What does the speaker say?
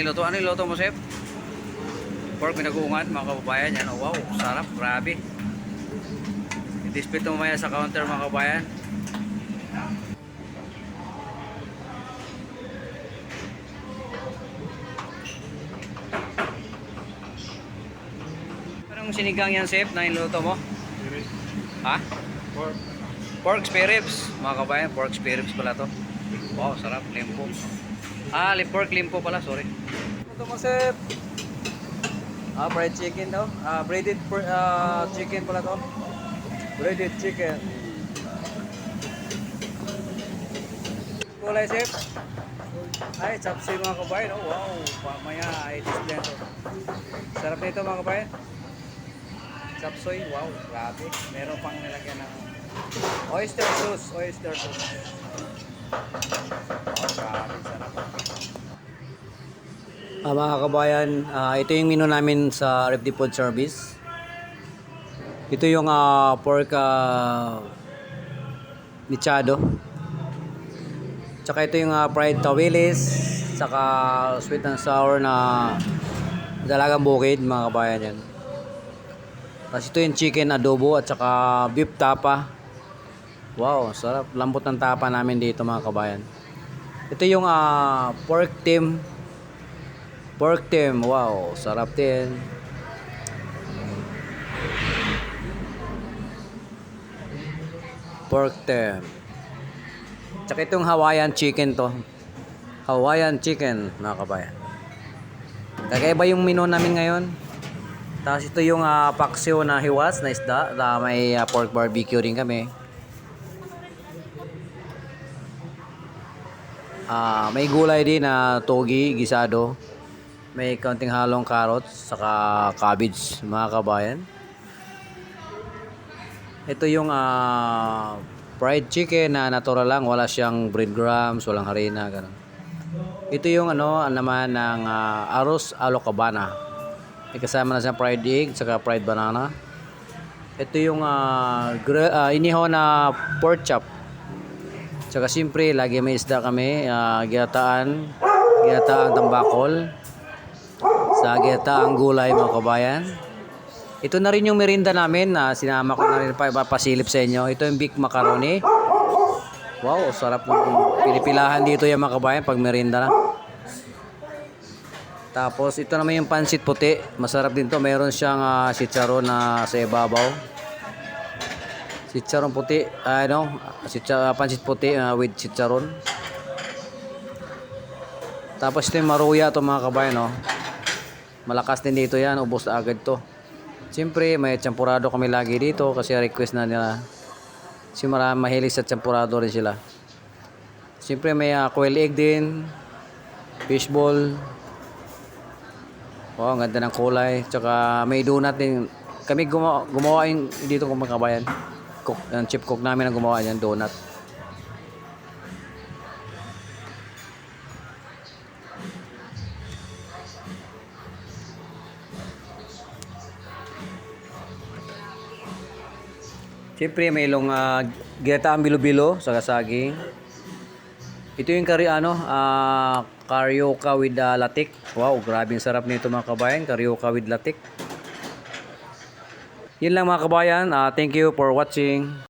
niluto. Ano niluto mo, chef? Pork pinagungan, mga kababayan. Yan, oh, wow, sarap, grabe. I-display ito mamaya sa counter, mga kababayan. Anong sinigang yan, chef, na niluto mo? Ha? Pork. Pork spare ribs, mga kababayan. Pork spare ribs pala to. Wow, sarap, limpo. Pork limpo pala, sorry. Ito mo, chef. Fried chicken daw. Breaded chicken pala to. Breaded chicken. Kulay, chef. Ay, chapsi, mga kabayan. Oh, wow. Pamaya, i-display to. Sarap nito, mga kabayan. Chapsoy, wow, grabe. Meron pang nilagyan ng oyster sauce. Oyster sauce. Oh, grabe, sarap. Mga kabayan, ito yung menu namin sa Refdi Food Service. Ito yung pork mechado. Tsaka ito yung fried tawilis, tsaka sweet and sour na dalagang bukid, mga kabayan yan. Tapos ito yung chicken adobo at saka beef tapa. Wow, sarap. Lambot ng tapa namin dito, mga kabayan. Ito yung pork tim. Pork tim, wow, sarap din. Pork tim. Tsaka itong Hawaiian chicken to. Hawaiian chicken, mga kabayan. Kakaiba yung menu namin ngayon. Tapos ito yung paksiw na hiwas na isda. May pork barbecue rin kami. May gulay din na togi, gisado. May kaunting halong carrots, saka cabbage, mga kabayan. Ito yung fried chicken na natural lang, wala siyang breadcrumbs, walang harina, ganun. Ito yung naman ng arroz a lo cabana. May kasama na siyang fried egg, saka fried banana. Ito yung inihaw na pork chop. Saka siyempre, lagi may isda kami, ginataan tambakol. Sa gitaang gulay, mga kabayan. Ito na rin yung merinda namin na sinama ko na rin pasilip sa inyo. Ito yung big macaroni. Wow, sarap ng pinipilahan dito yung mga kabayan pag merinda na. Tapos ito naman yung pansit puti. Masarap din to. Meron siyang chicharon na sa ibabaw. Chicharon puti. Pansit puti with chicharon. Tapos ito yung maruya to, mga kabayan. Malakas din dito yan, ubos agad to. Siyempre may champurado kami lagi dito kasi request na nila. Kasi marami mahilig sa champurado rin sila. Siyempre may quail egg din, fishball. Ang ganda ng kulay. Tsaka may donut din. Kami gumawa yung dito kung makabayan. Ang chip cook namin ang gumawa yan, donut. Siyempre may ginataang bilo-bilo sa saging. Ito yung carioca with latik. Wow, grabe sarap nito, mga kabayan. Carioca with latik. Yun lang, mga kabayan. Thank you for watching.